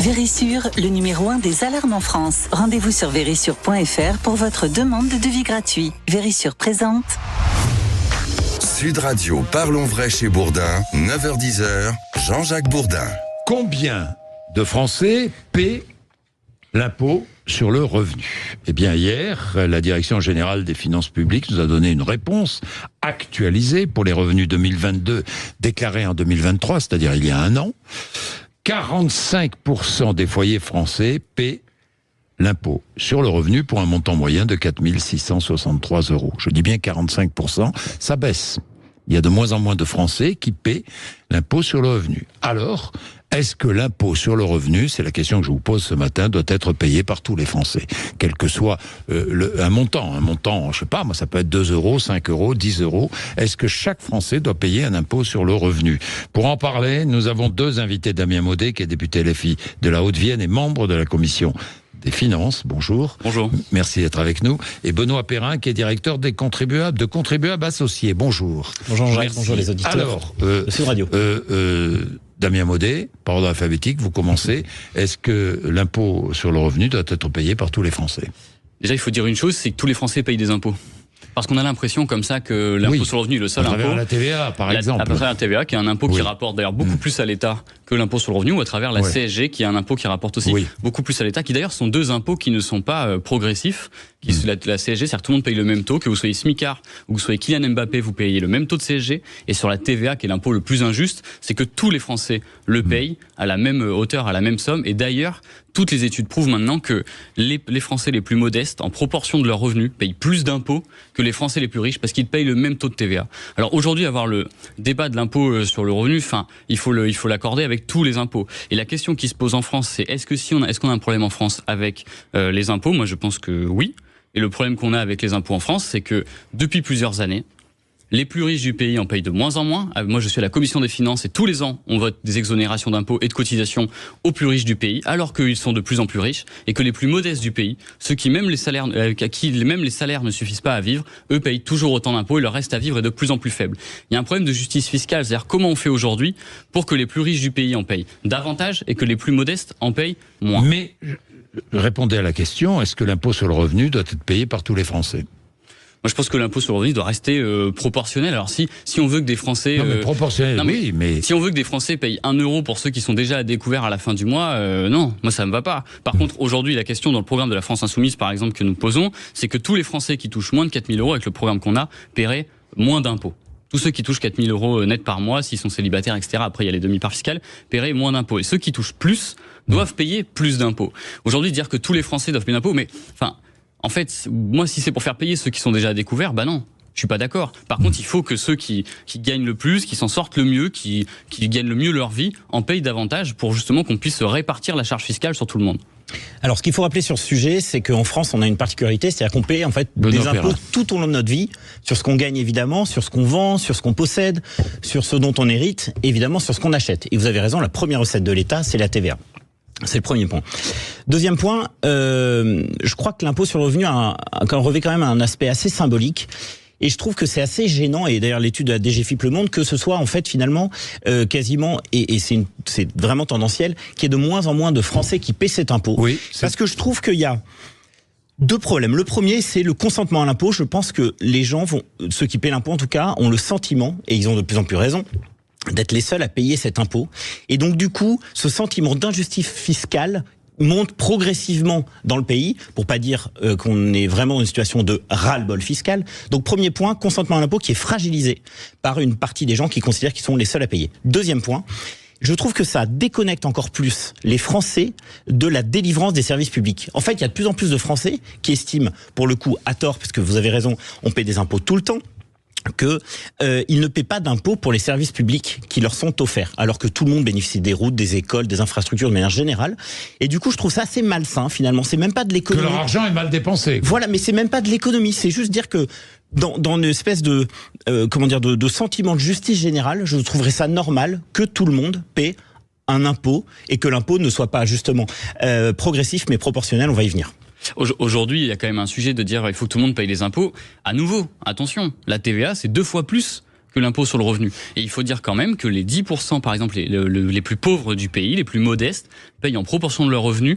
Vérissure, le numéro 1 des alarmes en France. Rendez-vous sur vérissure.fr pour votre demande de devis gratuit. Vérissure présente. Sud Radio, parlons vrai chez Bourdin, 9h-10h, Jean-Jacques Bourdin. Combien de Français paient l'impôt sur le revenu? Eh bien, hier, la Direction générale des finances publiques nous a donné une réponse actualisée pour les revenus 2022 déclarés en 2023, c'est-à-dire il y a un an. 45% des foyers français paient l'impôt sur le revenu pour un montant moyen de 4 663 €. Je dis bien 45%, ça baisse. Il y a de moins en moins de Français qui paient l'impôt sur le revenu. Alors, est-ce que l'impôt sur le revenu, c'est la question que je vous pose ce matin, doit être payé par tous les Français, quel que soit un montant, je sais pas, moi ça peut être 2 €, 5 €, 10 €. Est-ce que chaque Français doit payer un impôt sur le revenu? Pour en parler, nous avons deux invités. Damien Maudet, qui est député LFI de la Haute-Vienne et membre de la commission des finances. Bonjour. Bonjour. Merci d'être avec nous. Et Benoît Perrin, qui est directeur des contribuables, de Contribuables Associés. Bonjour. Bonjour Jacques, Merci. bonjour les auditeurs. Alors, de Sud Radio. Damien Maudet, par ordre alphabétique, vous commencez. Est-ce que l'impôt sur le revenu doit être payé par tous les Français? Déjà, il faut dire une chose, c'est que tous les Français payent des impôts. Parce qu'on a l'impression comme ça que l'impôt sur le revenu est le seul à travers impôt. la TVA, par exemple. À travers la TVA, qui est un impôt qui rapporte d'ailleurs beaucoup plus à l'État que l'impôt sur le revenu, ou à travers la CSG, qui est un impôt qui rapporte aussi beaucoup plus à l'État, qui d'ailleurs sont deux impôts qui ne sont pas progressifs. La CSG, c'est-à-dire que tout le monde paye le même taux, que vous soyez smicard ou que vous soyez Kylian Mbappé, vous payez le même taux de CSG. Et sur la TVA, qui est l'impôt le plus injuste, c'est que tous les Français le payent à la même hauteur, à la même somme. Et d'ailleurs, toutes les études prouvent maintenant que les Français les plus modestes, en proportion de leurs revenus, payent plus d'impôts que les Français les plus riches, parce qu'ils payent le même taux de TVA. Alors aujourd'hui, avoir le débat de l'impôt sur le revenu, il faut l'accorder avec tous les impôts. Et la question qui se pose en France, c'est est-ce qu'on a un problème en France avec les impôts? Moi, je pense que oui. Et le problème qu'on a avec les impôts en France, c'est que depuis plusieurs années, les plus riches du pays en payent de moins en moins. Moi, je suis à la commission des finances et tous les ans, on vote des exonérations d'impôts et de cotisations aux plus riches du pays, alors qu'ils sont de plus en plus riches, et que les plus modestes du pays, ceux qui même les salaires, à qui même les salaires ne suffisent pas à vivre, eux payent toujours autant d'impôts et leur reste à vivre est de plus en plus faible. Il y a un problème de justice fiscale, c'est-à-dire comment on fait aujourd'hui pour que les plus riches du pays en payent davantage et que les plus modestes en payent moins. Mais répondez à la question, est-ce que l'impôt sur le revenu doit être payé par tous les Français? Moi, je pense que l'impôt sur le revenu doit rester proportionnel. Alors, si on veut que des Français... Non, mais proportionnel, oui, mais... Si on veut que des Français payent 1 € pour ceux qui sont déjà à découvert à la fin du mois, non, moi, ça me va pas. Par contre, aujourd'hui, la question dans le programme de la France Insoumise, par exemple, que nous posons, c'est que tous les Français qui touchent moins de 4 000 € avec le programme qu'on a, paieraient moins d'impôts. Tous ceux qui touchent 4 000 € net par mois, s'ils sont célibataires, etc., après il y a les demi-parts fiscales, paieraient moins d'impôts. Et ceux qui touchent plus doivent payer plus d'impôts. Aujourd'hui, dire que tous les Français doivent payer d'impôts, mais en fait, moi, si c'est pour faire payer ceux qui sont déjà à découvert, non. Je suis pas d'accord. Par contre, il faut que ceux qui gagnent le plus, qui s'en sortent le mieux, qui gagnent le mieux leur vie, en payent davantage pour justement qu'on puisse répartir la charge fiscale sur tout le monde. Alors, ce qu'il faut rappeler sur ce sujet, c'est qu'en France, on a une particularité, c'est-à-dire qu'on paye en fait des impôts tout au long de notre vie, sur ce qu'on gagne évidemment, sur ce qu'on vend, sur ce qu'on possède, sur ce dont on hérite, évidemment sur ce qu'on achète. Et vous avez raison, la première recette de l'État, c'est la TVA. C'est le premier point. Deuxième point, je crois que l'impôt sur le revenu revêt quand même un aspect assez symbolique. Et je trouve que c'est assez gênant, et d'ailleurs l'étude de la DGFiP le montre, que ce soit en fait finalement quasiment, et c'est vraiment tendanciel, qu'il y ait de moins en moins de Français qui paient cet impôt. Oui, parce que je trouve qu'il y a deux problèmes. Le premier, c'est le consentement à l'impôt. Je pense que les gens ceux qui paient l'impôt en tout cas, ont le sentiment, et ils ont de plus en plus raison, d'être les seuls à payer cet impôt. Et donc du coup, ce sentiment d'injustice fiscale monte progressivement dans le pays, pour pas dire qu'on est vraiment dans une situation de ras-le-bol fiscal. Donc premier point, consentement à l'impôt qui est fragilisé par une partie des gens qui considèrent qu'ils sont les seuls à payer. Deuxième point, je trouve que ça déconnecte encore plus les Français de la délivrance des services publics. En fait, il y a de plus en plus de Français qui estiment, pour le coup à tort, parce que vous avez raison, on paie des impôts tout le temps, qu'ils ne paient pas d'impôts pour les services publics qui leur sont offerts, alors que tout le monde bénéficie des routes, des écoles, des infrastructures de manière générale. Et du coup, je trouve ça assez malsain, finalement. C'est même pas de l'économie. Que leur argent est mal dépensé. Voilà, mais c'est même pas de l'économie. C'est juste dire que dans une espèce de sentiment de justice générale, je trouverais ça normal que tout le monde paie un impôt et que l'impôt ne soit pas justement progressif mais proportionnel. On va y venir. Aujourd'hui, il y a quand même un sujet de dire il faut que tout le monde paye les impôts. À nouveau, attention, la TVA, c'est 2 fois plus que l'impôt sur le revenu. Et il faut dire quand même que les 10%, par exemple, les plus pauvres du pays, les plus modestes, payent en proportion de leurs revenus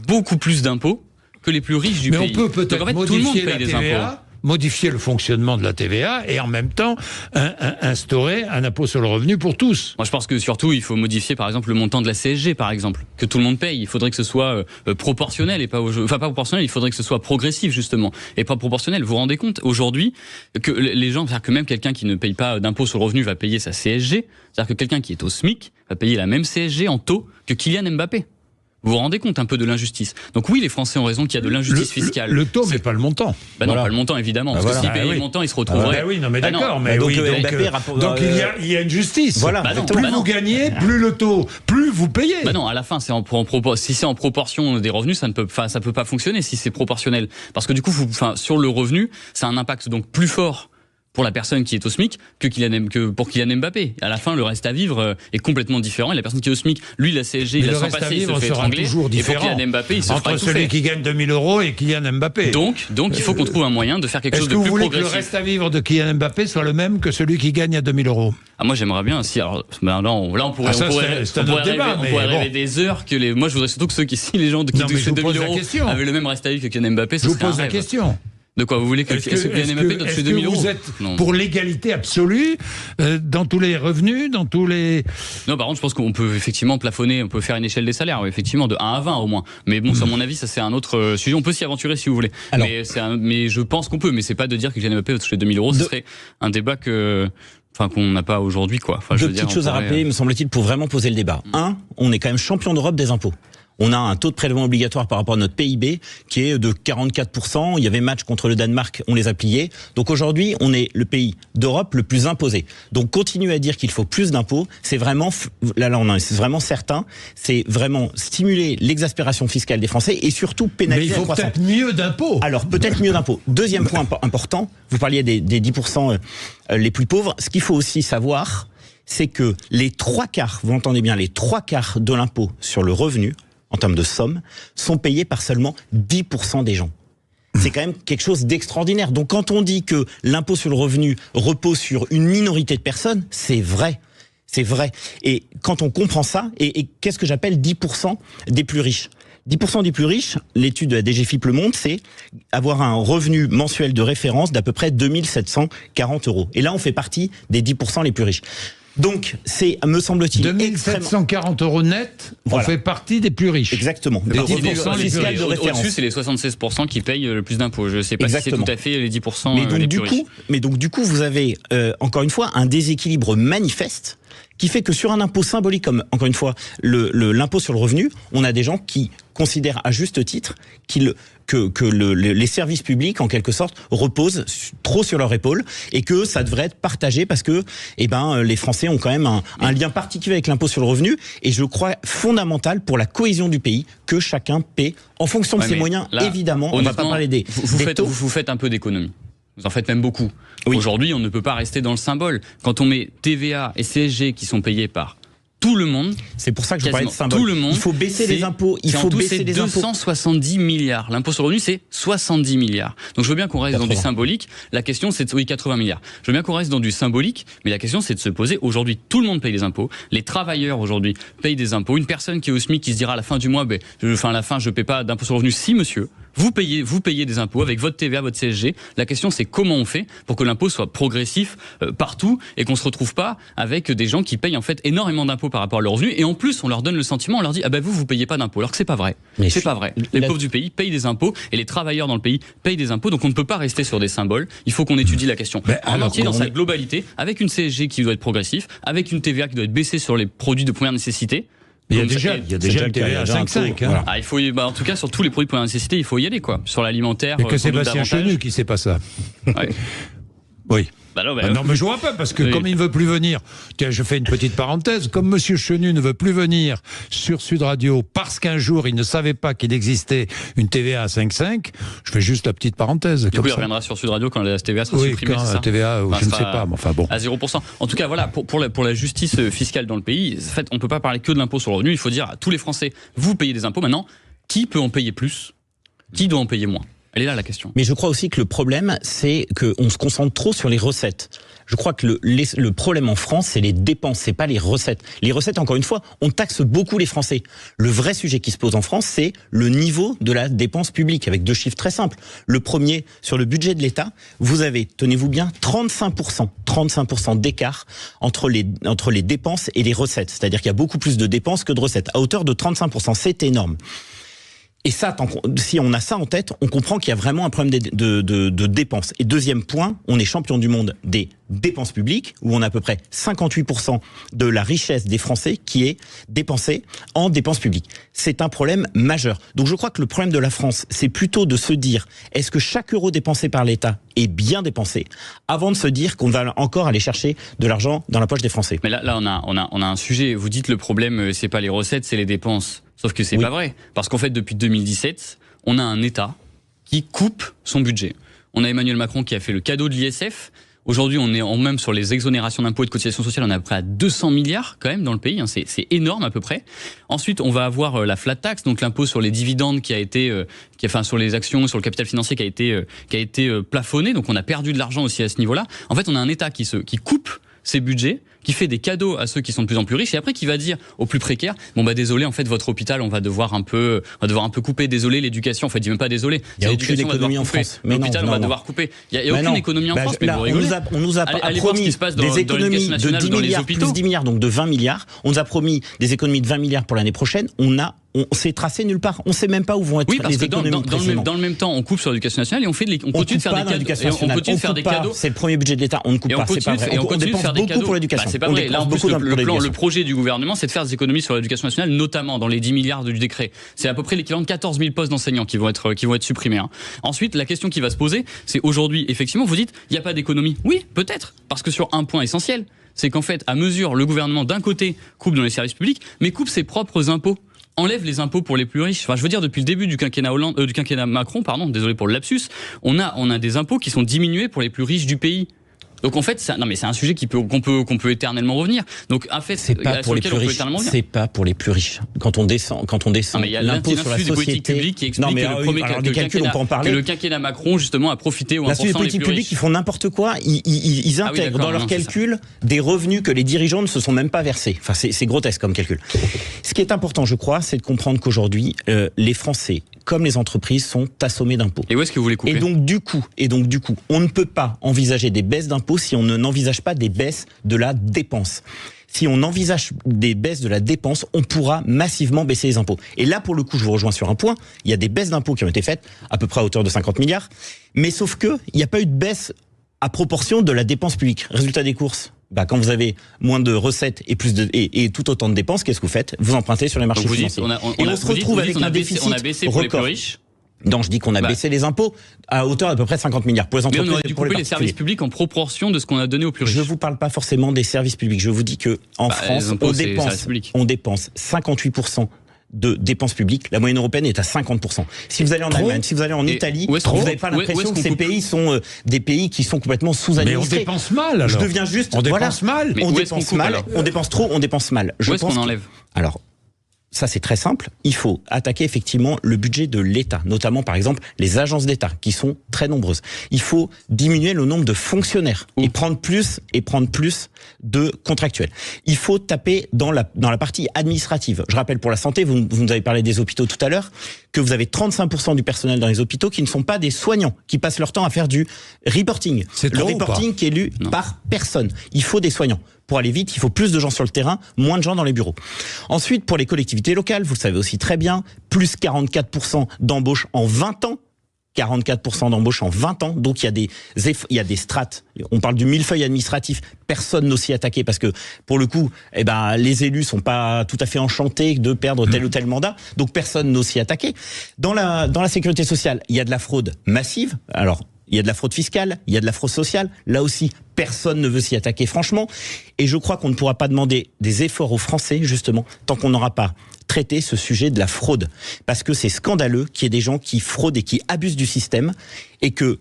beaucoup plus d'impôts que les plus riches du pays. Mais on peut peut-être Donc en fait, modifier tout le monde paye la des TVA, impôts. modifier le fonctionnement de la TVA et en même temps instaurer un impôt sur le revenu pour tous. Moi, je pense que surtout, il faut modifier, par exemple, le montant de la CSG, par exemple, que tout le monde paye. Il faudrait que ce soit proportionnel et pas pas proportionnel. Il faudrait que ce soit progressif justement et pas proportionnel. Vous vous rendez compte aujourd'hui que les gens, c'est-à-dire que même quelqu'un qui ne paye pas d'impôt sur le revenu va payer sa CSG. C'est-à-dire que quelqu'un qui est au SMIC va payer la même CSG en taux que Kylian Mbappé. Vous vous rendez compte un peu de l'injustice. Donc oui, les Français ont raison qu'il y a de l'injustice fiscale. Le taux, mais pas le montant. Bah non, pas le montant évidemment. Parce que s'ils payaient le montant, ils se retrouveraient. Oui, non, mais d'accord. Mais donc, oui, donc il y a une justice. Voilà. Plus vous gagnez, plus le taux, plus vous payez. Bah non, à la fin, c'est si c'est en proportion des revenus, ça peut pas fonctionner si c'est proportionnel. Parce que du coup, sur le revenu, ça a un impact donc plus fort pour la personne qui est au SMIC que pour Kylian Mbappé. À la fin, le reste à vivre est complètement différent. Et la personne qui est au SMIC, lui, la CSG, il la sent passer, il se fait étrangler. Et pour Kylian Mbappé, il se fera entre celui qui gagne 2000 € et Kylian Mbappé. Donc, il faut qu'on trouve un moyen de faire quelque chose de plus progressif. Est-ce que vous voulez que le reste à vivre de Kylian Mbappé soit le même que celui qui gagne à 2000 €? Ah, moi, j'aimerais bien. Si, alors, là, on pourrait rêver des heures que les. Moi, je voudrais surtout que si les gens qui touchent 2000 € avaient le même reste à vivre que Kylian Mbappé, je vous pose la question. De quoi vous voulez que Kylian Mbappé doit toucher 2000 €? Vous êtes pour l'égalité absolue dans tous les revenus, dans tous les... Non, par contre, je pense qu'on peut effectivement plafonner, on peut faire une échelle des salaires, effectivement, de 1 à 20 au moins. Mais bon, à mon avis, ça c'est un autre sujet. On peut s'y aventurer si vous voulez. Alors, mais je pense qu'on peut. Mais c'est pas de dire que Kylian Mbappé doit toucher 2000 €. Ce serait un débat qu'on n'a pas aujourd'hui, quoi. Deux petites choses à rappeler, me semble-t-il, pour vraiment poser le débat. Un, on est quand même champion d'Europe des impôts. On a un taux de prélèvement obligatoire par rapport à notre PIB qui est de 44%. Il y avait match contre le Danemark, on les a pliés. Donc aujourd'hui, on est le pays d'Europe le plus imposé. Donc continuer à dire qu'il faut plus d'impôts, c'est vraiment, c'est vraiment certain, c'est vraiment stimuler l'exaspération fiscale des Français et surtout pénaliser la croissance. Mais il faut peut-être mieux d'impôts. Alors peut-être mieux d'impôts. Deuxième point important, vous parliez des 10% les plus pauvres. Ce qu'il faut aussi savoir, c'est que les 3/4, vous entendez bien, les 3/4 de l'impôt sur le revenu, en termes de somme, sont payés par seulement 10% des gens. C'est quand même quelque chose d'extraordinaire. Donc quand on dit que l'impôt sur le revenu repose sur une minorité de personnes, c'est vrai. C'est vrai. Et quand on comprend ça, et qu'est-ce que j'appelle 10% des plus riches ? 10% des plus riches, l'étude de la DGFiP le montre, c'est avoir un revenu mensuel de référence d'à peu près 2740 €. Et là, on fait partie des 10% les plus riches. Donc, c'est, me semble-t-il, 2740 € net, voilà. On fait partie des plus riches. Exactement. Des 10% les plus riches. Au-dessus, c'est les 76% qui payent le plus d'impôts. Je ne sais pas si c'est tout à fait les 10% les plus riches. Mais donc, du coup, vous avez, encore une fois, un déséquilibre manifeste qui fait que sur un impôt symbolique comme, encore une fois, l'impôt sur le revenu, on a des gens qui considèrent à juste titre que les services publics, en quelque sorte, reposent trop sur leur épaule et que ça devrait être partagé parce que les Français ont quand même un lien particulier avec l'impôt sur le revenu et je crois fondamental pour la cohésion du pays que chacun paie en fonction de ses moyens. Là, évidemment, on ne va pas parler des taux. Vous faites un peu d'économie. Vous en faites même beaucoup. Oui. Aujourd'hui, on ne peut pas rester dans le symbole. Quand on met TVA et CSG qui sont payés par tout le monde. C'est pour ça que je parlais de symbole. Tout le monde. Il faut baisser les impôts. Il faut baisser les impôts. 270 milliards. L'impôt sur le revenu, c'est 70 milliards. Donc je veux bien qu'on reste dans du symbolique. La question, c'est 80 milliards. Je veux bien qu'on reste dans du symbolique, mais la question, c'est de se poser. Aujourd'hui, tout le monde paye des impôts. Les travailleurs, aujourd'hui, payent des impôts. Une personne qui est au SMIC qui se dira à la fin du mois, à la fin, je ne paie pas d'impôt sur le revenu. Si, monsieur. Vous payez des impôts avec votre TVA, votre CSG. La question, c'est comment on fait pour que l'impôt soit progressif partout et qu'on se retrouve pas avec des gens qui payent en fait énormément d'impôts par rapport à leurs revenus et en plus on leur donne le sentiment, on leur dit vous payez pas d'impôts alors que c'est pas vrai. C'est pas vrai. Les pauvres du pays payent des impôts et les travailleurs dans le pays payent des impôts. Donc on ne peut pas rester sur des symboles. Il faut qu'on étudie la question en entier dans sa globalité avec une CSG qui doit être progressif, avec une TVA qui doit être baissée sur les produits de première nécessité. Il y a déjà une TVA à 5,5. Voilà. Il faut, en tout cas, sur tous les produits de première nécessité, il faut y aller, quoi. Sur l'alimentaire. Et que Sébastien Chenu qui sait pas ça. Ouais. Oui. Non, mais je vois pas, parce que comme il ne veut plus venir, tiens, je fais une petite parenthèse, comme Monsieur Chenu ne veut plus venir sur Sud Radio parce qu'un jour il ne savait pas qu'il existait une TVA à 5,5, je fais juste la petite parenthèse. Du coup, il reviendra sur Sud Radio quand la TVA sera supprimée, c'est ça ? TVA, je ne sais pas, mais enfin bon. À 0%. En tout cas, voilà, pour la justice fiscale dans le pays, en fait, on ne peut pas parler que de l'impôt sur le revenu, il faut dire à tous les Français, vous payez des impôts maintenant, qui peut en payer plus ? Qui doit en payer moins ? Elle est là la question. Mais je crois aussi que le problème, c'est qu'on se concentre trop sur les recettes. Je crois que le problème en France, c'est les dépenses, c'est pas les recettes. Les recettes, encore une fois, on taxe beaucoup les Français. Le vrai sujet qui se pose en France, c'est le niveau de la dépense publique, avec 2 chiffres très simples. Le premier, sur le budget de l'État, vous avez, tenez-vous bien, 35% d'écart entre les dépenses et les recettes. C'est-à-dire qu'il y a beaucoup plus de dépenses que de recettes, à hauteur de 35%. C'est énorme. Et ça, si on a ça en tête, on comprend qu'il y a vraiment un problème de dépenses. Et deuxième point, on est champion du monde des dépenses publiques, où on a à peu près 58% de la richesse des Français qui est dépensée en dépenses publiques. C'est un problème majeur. Donc je crois que le problème de la France, c'est plutôt de se dire, est-ce que chaque euro dépensé par l'État est bien dépensé, avant de se dire qu'on va encore aller chercher de l'argent dans la poche des Français. Mais là on a un sujet. Vous dites le problème, c'est pas les recettes, c'est les dépenses. Sauf que c'est pas vrai. Parce qu'en fait, depuis 2017, on a un État qui coupe son budget. On a Emmanuel Macron qui a fait le cadeau de l'ISF. Aujourd'hui, on est même sur les exonérations d'impôts et de cotisations sociales, on est à peu près à 200 milliards quand même dans le pays. Hein, c'est énorme à peu près. Ensuite, on va avoir la flat tax, donc l'impôt sur les dividendes sur les actions, sur le capital financier qui a été plafonné. Donc on a perdu de l'argent aussi à ce niveau-là. En fait, on a un État qui coupe ses budgets, qui fait des cadeaux à ceux qui sont de plus en plus riches, et après qui va dire aux plus précaires, bon bah désolé, en fait votre hôpital on va devoir un peu couper, désolé l'éducation, en fait il dit même pas désolé, il y a aucune économie en France, l'hôpital on va devoir couper, il y a aucune économie en France, mais vous rigolez. On nous a promis des économies de 10 milliards plus 10 milliards, donc de 20 milliards, on nous a promis des économies de 20 milliards pour l'année prochaine, on s'est tracé nulle part. On ne sait même pas où vont être les économies. Dans le même temps, on coupe sur l'éducation nationale et on continue de faire des cadeaux. C'est le premier budget de l'État. On ne coupe pas. C'est pas vrai. On continue de faire des cadeaux pour l'éducation. C'est pas vrai. Là, en plus, le projet du gouvernement, c'est de faire des économies sur l'éducation nationale, notamment dans les 10 milliards du décret. C'est à peu près l'équivalent de 14 000 postes d'enseignants qui vont être supprimés. Ensuite, la question qui va se poser, c'est aujourd'hui, effectivement, vous dites, il n'y a pas d'économie. Oui, peut-être, parce que sur un point essentiel, c'est qu'en fait, à mesure, le gouvernement d'un côté coupe dans les services publics, mais coupe ses propres impôts. Enlève les impôts pour les plus riches. Enfin, je veux dire, depuis le début du quinquennat Macron, désolé pour le lapsus, on a des impôts qui sont diminués pour les plus riches du pays. Donc en fait, c'est un sujet qu'on peut éternellement revenir. Donc en fait, c'est pas pour les plus riches. C'est pas pour les plus riches. Quand on descend l'impôt sur la société. Politique publique qui explique que le quinquennat Macron justement a profité au 1% des politiques publiques qui font n'importe quoi. Ils intègrent dans leurs calculs des revenus que les dirigeants ne se sont même pas versés. Enfin, c'est grotesque comme calcul. Ce qui est important, je crois, c'est de comprendre qu'aujourd'hui, les Français, comme les entreprises, sont assommés d'impôts. Et où est-ce que vous les coupez ? Et donc du coup, on ne peut pas envisager des baisses d'impôts si on n'envisage pas des baisses de la dépense. Si on envisage des baisses de la dépense, on pourra massivement baisser les impôts. Et là, pour le coup, je vous rejoins sur un point. Il y a des baisses d'impôts qui ont été faites, à peu près à hauteur de 50 milliards. Mais sauf que, il n'y a pas eu de baisse à proportion de la dépense publique. Résultat des courses. Quand vous avez moins de recettes et tout autant de dépenses, qu'est-ce que vous faites ? Vous empruntez sur les marchés financiers. On se retrouve avec un déficit record. On a baissé pour les plus riches. Non, je dis qu'on a baissé les impôts à hauteur d'à peu près 50 milliards pour les entreprises. Mais on aurait dû couper les services publics en proportion de ce qu'on a donné aux plus riches. Je vous parle pas forcément des services publics. Je vous dis que en France, on dépense 58% de dépenses publiques. La moyenne européenne est à 50%. Si vous allez en Allemagne, si vous allez en Italie, vous n'avez pas l'impression que ces pays sont des pays qui sont complètement sous-administrés. Mais on dépense mal, alors. Je deviens juste... On dépense mal. On dépense mal. On dépense trop, on dépense mal. Où est-ce qu'on enlève ? Alors, ça, c'est très simple. Il faut attaquer effectivement le budget de l'État, notamment par exemple les agences d'État, qui sont très nombreuses. Il faut diminuer le nombre de fonctionnaires et prendre plus de contractuels. Il faut taper dans la partie administrative. Je rappelle pour la santé, vous nous avez parlé des hôpitaux tout à l'heure, que vous avez 35% du personnel dans les hôpitaux qui ne sont pas des soignants, qui passent leur temps à faire du reporting. Le reporting qui est lu par personne. Il faut des soignants. Pour aller vite, il faut plus de gens sur le terrain, moins de gens dans les bureaux. Ensuite, pour les collectivités locales, vous le savez aussi très bien, plus 44% d'embauche en 20 ans. 44% d'embauche en 20 ans. Donc, il y a des strates. On parle du millefeuille administratif. Personne n'ose s'y attaquer parce que, pour le coup, les élus sont pas tout à fait enchantés de perdre tel ou tel mandat. Donc, personne n'ose s'y attaquer. Dans la sécurité sociale, il y a de la fraude massive. Alors, il y a de la fraude fiscale, il y a de la fraude sociale. Là aussi, personne ne veut s'y attaquer, franchement. Et je crois qu'on ne pourra pas demander des efforts aux Français, justement, tant qu'on n'aura pas traité ce sujet de la fraude. Parce que c'est scandaleux qu'il y ait des gens qui fraudent et qui abusent du système. Et que,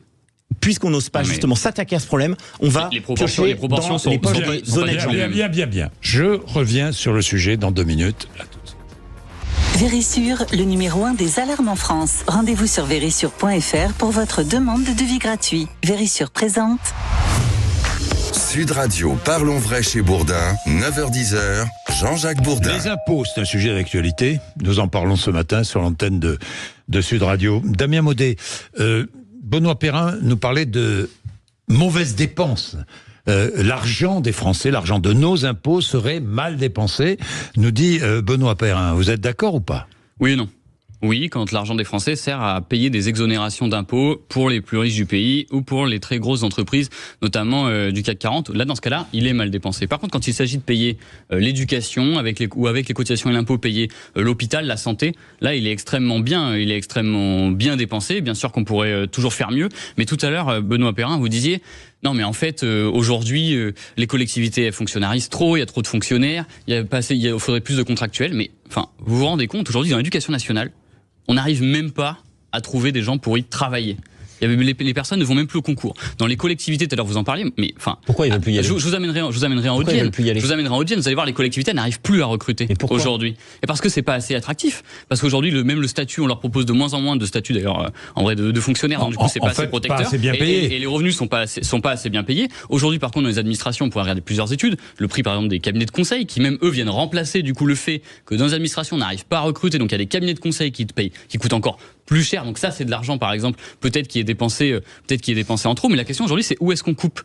puisqu'on n'ose pas justement s'attaquer à ce problème, on va piocher les proportions dans les poches des honnêtes gens. Bien. Je reviens sur le sujet dans 2 minutes. À tout de suite. Vérissure, le numéro 1 des alarmes en France. Rendez-vous sur vérissure.fr pour votre demande de devis gratuit. Vérissure présente. Sud Radio, parlons vrai chez Bourdin, 9h-10h, Jean-Jacques Bourdin. Les impôts, c'est un sujet d'actualité. Nous en parlons ce matin sur l'antenne de Sud Radio. Damien Maudet, Benoît Perrin nous parlait de mauvaises dépenses. L'argent des Français, l'argent de nos impôts serait mal dépensé, nous dit Benoît Perrin. Vous êtes d'accord ou pas ? Oui et non. Oui, quand l'argent des Français sert à payer des exonérations d'impôts pour les plus riches du pays ou pour les très grosses entreprises, notamment du CAC 40. Là, dans ce cas-là, il est mal dépensé. Par contre, quand il s'agit de payer l'éducation avec les cotisations et l'impôt, payer l'hôpital, la santé, là, il est extrêmement bien dépensé. Bien sûr qu'on pourrait toujours faire mieux. Mais tout à l'heure, Benoît Perrin, vous disiez... Non, mais en fait, aujourd'hui, les collectivités elles fonctionnarisent trop, il y a trop de fonctionnaires, il faudrait plus de contractuels. Mais enfin, vous vous rendez compte, aujourd'hui, dans l'éducation nationale, on n'arrive même pas à trouver des gens pour y travailler. Les personnes ne vont même plus au concours. Dans les collectivités, tout à l'heure vous en parliez, mais enfin... Pourquoi ils veulent plus y aller ? Je vous amènerai en Haute-Vienne. Vous allez voir, les collectivités n'arrivent plus à recruter aujourd'hui. Et parce que c'est pas assez attractif. Parce qu'aujourd'hui, même le statut, on leur propose de moins en moins de statut d'ailleurs, en vrai, de fonctionnaires. Donc du coup, c'est pas assez protecteur. Pas assez bien payé. Et les revenus sont pas assez bien payés. Aujourd'hui, par contre, dans les administrations, on pourrait regarder plusieurs études. Le prix, par exemple, des cabinets de conseil, qui même eux viennent remplacer du coup le fait que dans les administrations, on n'arrive pas à recruter. Donc il y a des cabinets de conseil qui coûtent encore plus cher. Donc ça, c'est de l'argent, par exemple, peut-être qui est dépensé en trop. Mais la question aujourd'hui, c'est où est-ce qu'on coupe ?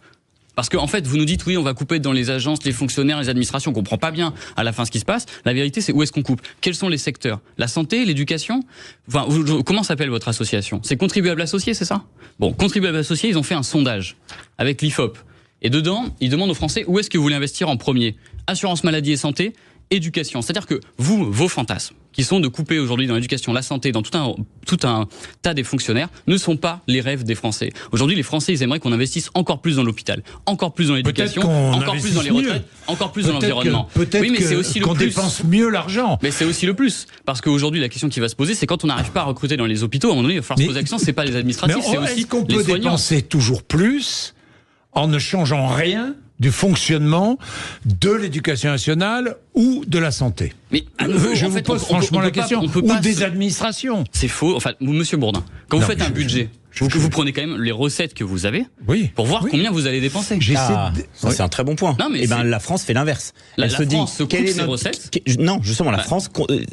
Parce que en fait, vous nous dites oui, on va couper dans les agences, les fonctionnaires, les administrations. On comprend pas bien à la fin ce qui se passe. La vérité, c'est où est-ce qu'on coupe ? Quels sont les secteurs ? La santé, l'éducation ? Enfin, comment s'appelle votre association ? C'est Contribuables Associés, c'est ça ? Bon, Contribuables Associés, ils ont fait un sondage avec l'IFOP. Et dedans, ils demandent aux Français où est-ce que vous voulez investir en premier ? Assurance maladie et santé, éducation. C'est-à-dire que vos fantasmes, qui sont de couper aujourd'hui dans l'éducation, la santé, dans tout un tas des fonctionnaires, ne sont pas les rêves des Français. Aujourd'hui, les Français, ils aimeraient qu'on investisse encore plus dans l'hôpital, encore plus dans l'éducation, encore plus dans les retraites, encore plus dans l'environnement. Oui, mais c'est aussi qu'on dépense mieux l'argent. Mais c'est aussi le plus. Parce qu'aujourd'hui, la question qui va se poser, c'est quand on n'arrive pas à recruter dans les hôpitaux, à un moment donné, il va falloir se poser la question, c'est pas les administratifs, c'est aussi est-ce qu'on les peut soignants. Dépenser toujours plus en ne changeant rien du fonctionnement de l'éducation nationale ou de la santé. Mais je vous pose franchement la question. Ou des administrations. C'est faux. Enfin, Monsieur Bourdin, quand vous faites un budget, vous prenez quand même les recettes que vous avez pour voir combien vous allez dépenser. C'est un très bon point. Non, mais la France fait l'inverse. Elle se dit quelle est notre recette. Non, justement, la France,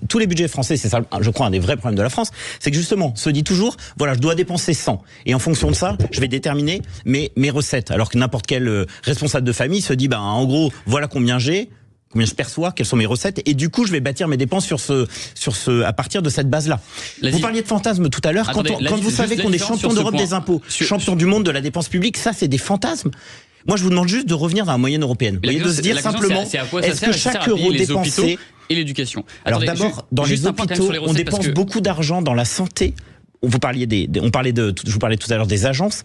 tous les budgets français, c'est ça, je crois, un des vrais problèmes de la France, c'est que justement, se dit toujours, voilà, je dois dépenser 100. Et en fonction de ça, je vais déterminer mes recettes. Alors que n'importe quel responsable de famille se dit, en gros, voilà combien je perçois, quelles sont mes recettes, et du coup, je vais bâtir mes dépenses à partir de cette base-là. Vous parliez de fantasmes tout à l'heure. Quand vous savez qu'on est champion d'Europe des impôts, champion du monde de la dépense publique, ça, c'est des fantasmes. Moi, je vous demande juste de revenir dans la moyenne européenne. Et de se dire simplement, est-ce que chaque euro dépensé et l'éducation. Alors d'abord, dans les hôpitaux, on dépense beaucoup d'argent dans la santé. Je vous parlais tout à l'heure des agences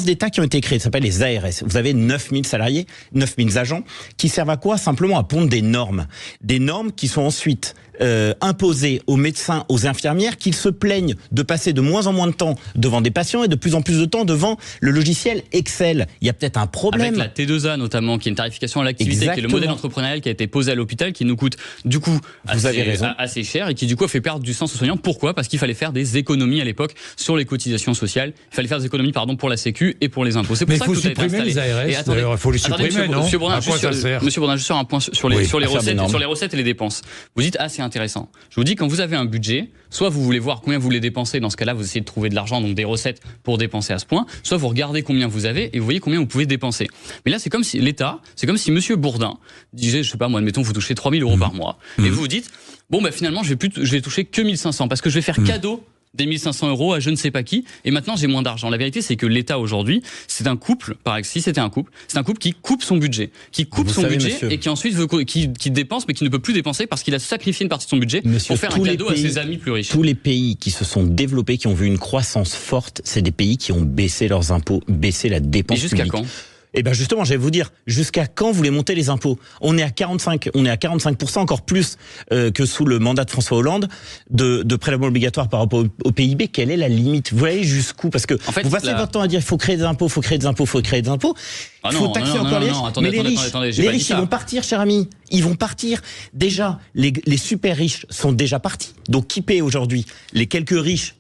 d'État qui ont été créées, ça s'appelle les ARS. Vous avez 9000 salariés, 9000 agents, qui servent à quoi ? Simplement à pondre des normes qui sont ensuite imposées aux médecins, aux infirmières, qu'ils se plaignent de passer de moins en moins de temps devant des patients et de plus en plus de temps devant le logiciel Excel. Il y a peut-être un problème. Avec la T2A notamment, qui est une tarification à l'activité, qui est le modèle entrepreneurial qui a été posé à l'hôpital, qui nous coûte du coup assez cher et qui du coup a fait perdre du sens aux soignants. Pourquoi ? Parce qu'il fallait faire des économies à l'époque sur les cotisations sociales. Il fallait faire des économies pour la Sécu et pour les impôts. C'est pour ça que tout a été installé. Les ARS, d'ailleurs, il faut les supprimer, non ? Monsieur Bourdin, juste sur un point sur les recettes et les dépenses. Vous dites c'est intéressant. Je vous dis, quand vous avez un budget, soit vous voulez voir combien vous voulez dépenser, dans ce cas-là, vous essayez de trouver de l'argent, donc des recettes pour dépenser à ce point, soit vous regardez combien vous avez et vous voyez combien vous pouvez dépenser. Mais là, c'est comme si Monsieur Bourdin disait, je sais pas moi, admettons, vous touchez 3 000 euros par mois, et vous vous dites, finalement, je vais toucher que 1 500, parce que je vais faire cadeau des 1 500 euros à je ne sais pas qui, et maintenant j'ai moins d'argent. La vérité, c'est que l'État aujourd'hui, c'est un couple, si c'était un couple, c'est un couple qui coupe son budget, et qui ensuite qui dépense, mais qui ne peut plus dépenser parce qu'il a sacrifié une partie de son budget pour faire un cadeau à ses amis plus riches. Tous les pays qui se sont développés, qui ont vu une croissance forte, c'est des pays qui ont baissé leurs impôts, baissé la dépense publique. Jusqu'à quand ? Eh ben justement, je vais vous dire, jusqu'à quand vous les montez les impôts ? On est à 45%, encore plus que sous le mandat de François Hollande, de prélèvement obligatoire par rapport au PIB. Quelle est la limite ? Vous voyez jusqu'où ? Parce que vous passez votre temps à dire il faut créer des impôts, il faut créer des impôts. Il faut taxer encore les riches. Mais les riches, ils vont partir, cher ami. Ils vont partir. Déjà, les super riches sont déjà partis. Donc qui paie aujourd'hui ? Les quelques riches,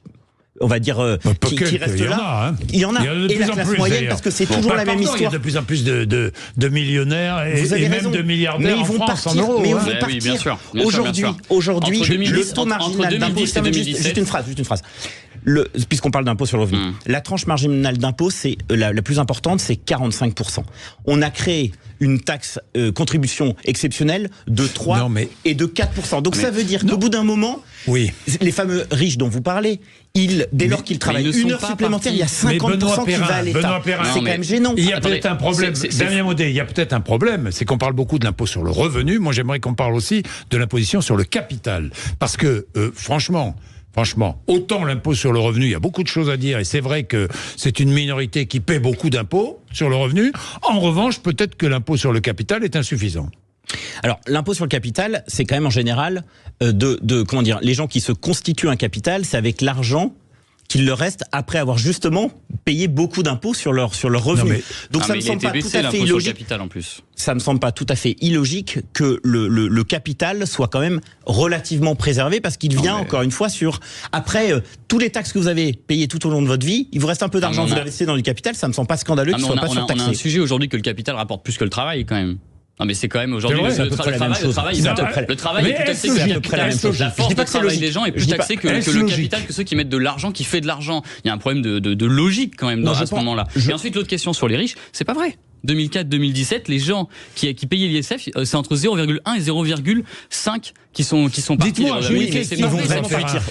on va dire, qui restent là. Il y en a. Et la classe moyenne, parce que c'est toujours la même histoire. Il y a de plus en plus de millionnaires et même de milliardaires en France, en euros. Mais ils vont partir. Aujourd'hui, le taux marginal d'impôt, juste une phrase. Puisqu'on parle d'impôt sur le revenu, la tranche marginale d'impôt, c'est la plus importante, c'est 45%. On a créé une taxe contribution exceptionnelle de 3 et de 4%. Donc ça veut dire qu'au bout d'un moment, les fameux riches dont vous parlez, dès lors qu'ils travaillent une heure supplémentaire, il y a 50% qui va à l'État. C'est quand même gênant. Il y a peut-être un problème. Damien Maudet, il y a peut-être un problème, c'est qu'on parle beaucoup de l'impôt sur le revenu. Moi, j'aimerais qu'on parle aussi de l'imposition sur le capital. Parce que, franchement, autant l'impôt sur le revenu, il y a beaucoup de choses à dire, et c'est vrai que c'est une minorité qui paie beaucoup d'impôts sur le revenu. En revanche, peut-être que l'impôt sur le capital est insuffisant. Alors, l'impôt sur le capital, c'est quand même en général comment dire, les gens qui se constituent un capital, c'est avec l'argent qu'il leur reste après avoir justement payé beaucoup d'impôts sur leur revenu. Donc ça me semble pas tout à fait illogique. Ça me semble pas tout à fait illogique que le capital soit quand même relativement préservé, parce qu'il vient encore une fois après tous les taxes que vous avez payées tout au long de votre vie, il vous reste un peu d'argent, vous l'investissez dans du capital, ça me semble pas scandaleux qu'il soit pas surtaxé. On a un sujet aujourd'hui que le capital rapporte plus que le travail quand même. Non mais c'est quand même aujourd'hui le travail est plus taxé que le capital. La force de travail des gens est plus taxée que le capital, que ceux qui mettent de l'argent, qui fait de l'argent. Il y a un problème de logique quand même à ce moment-là. Et ensuite l'autre question sur les riches, c'est pas vrai. 2004-2017, les gens qui payaient l'ISF, c'est entre 0,1 et 0,5 qui sont partis. Dites-moi, ils vont vraiment partir.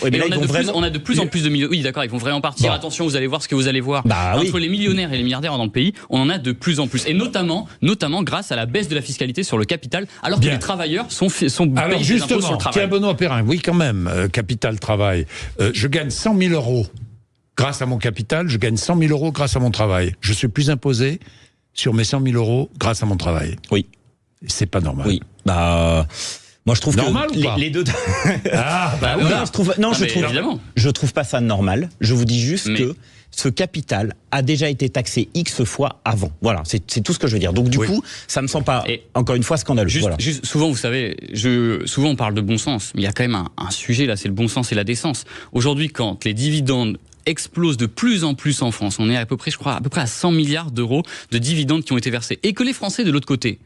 On a de plus en plus de millionnaires. Oui, d'accord, ils vont vraiment partir. Attention, vous allez voir ce que vous allez voir. Entre les millionnaires et les milliardaires dans le pays, on en a de plus en plus. Et notamment grâce à la baisse de la fiscalité sur le capital, alors que les travailleurs sont payés des impôts sur le travail. Tiens, Benoît Perrin, oui quand même, capital, travail. Je gagne 100 000 euros grâce à mon capital, je gagne 100 000 euros grâce à mon travail. Je suis plus imposé sur mes 100 000 euros grâce à mon travail. Oui. C'est pas normal. Oui. Moi, je trouve normal que ou pas les deux. Je trouve pas ça normal. Je vous dis juste que ce capital a déjà été taxé X fois avant. Voilà, c'est tout ce que je veux dire. Donc du coup, ça me semble pas, encore une fois, scandaleux. Juste, souvent, vous savez, souvent on parle de bon sens, mais il y a quand même un sujet là, c'est le bon sens et la décence. Aujourd'hui, quand les dividendes explose de plus en plus en France. On est à peu près à 100 milliards d'euros de dividendes qui ont été versés. Et que les Français, de l'autre côté,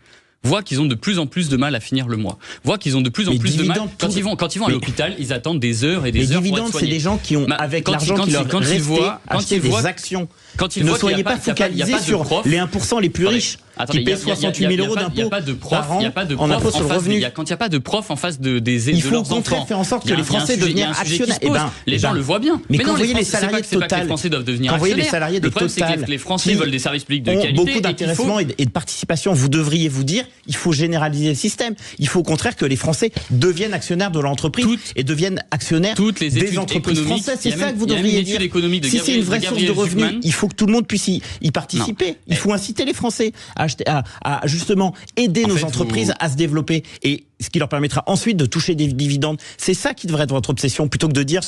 voient qu'ils ont de plus en plus de mal à finir le mois. Voient qu'ils ont de plus en plus de mal. Quand ils vont à l'hôpital, ils attendent des heures et des heures pour être soignés. Les dividendes, c'est des gens qui ont, avec l'argent qui leur restait, acheté des actions. Ne soyez pas focalisés sur les 1% les plus riches. Qui paient 68 000 euros d'impôts par an en impôt sur le revenu. Quand il n'y a pas de prof en face des de il faut au contraire faire en sorte que les Français deviennent actionnaires. Les gens le voient bien. Mais quand vous voyez les salariés de Total, les Français doivent devenir actionnaires. Le problème, c'est que les Français veulent des services publics de qualité. Beaucoup d'intéressement et de participation. Vous devriez vous dire, il faut généraliser le système. Il faut au contraire que les Français deviennent actionnaires de l'entreprise et deviennent actionnaires des entreprises françaises. C'est ça que vous devriez dire. Si c'est une vraie source de revenus, il faut que tout le monde puisse y participer. Il faut inciter les Français à justement aider nos entreprises à se développer, et ce qui leur permettra ensuite de toucher des dividendes. C'est ça qui devrait être votre obsession, plutôt que de dire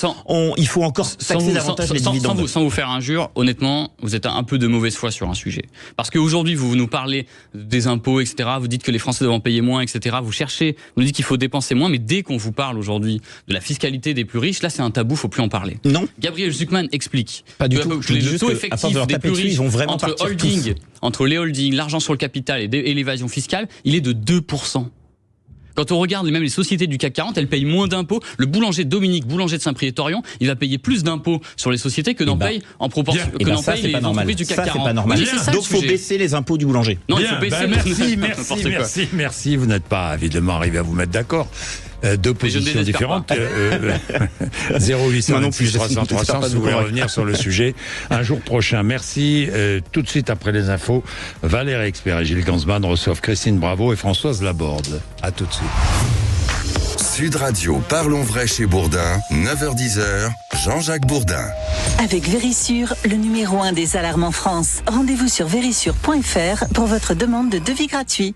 il faut encore taxer davantage les dividendes. Sans vous faire injure, honnêtement, vous êtes un peu de mauvaise foi sur un sujet. Parce qu'aujourd'hui, vous nous parlez des impôts, etc. Vous dites que les Français doivent en payer moins, etc. Vous nous dites qu'il faut dépenser moins, mais dès qu'on vous parle aujourd'hui de la fiscalité des plus riches, là c'est un tabou, faut plus en parler. Non. Gabriel Zucman explique pas du tout. Le taux effectif des plus riches entre les holdings, l'argent sur le capital et l'évasion fiscale, il est de 2%. Quand on regarde même les sociétés du CAC 40, elles payent moins d'impôts. Le Dominique Boulanger de Saint-Priest-Orion, il va payer plus d'impôts sur les sociétés que n'en paye en proportion que n'en payent les entreprises du CAC 40. Ça, c'est pas normal. Donc, il faut baisser les impôts du boulanger. Non, il faut baisser. Merci. Vous n'êtes pas évidemment arrivé à vous mettre d'accord. Deux positions différentes. 0800 300 si vous voulez revenir sur le sujet un jour prochain. Merci. Tout de suite après les infos, Valérie Expert et Gilles Gansman reçoivent Christine Bravo et Françoise Laborde. À tout de suite. Sud Radio, parlons vrai chez Bourdin, 9h-10h, Jean-Jacques Bourdin. Avec Vérissure, le numéro 1 des alarmes en France. Rendez-vous sur vérissure.fr pour votre demande de devis gratuit.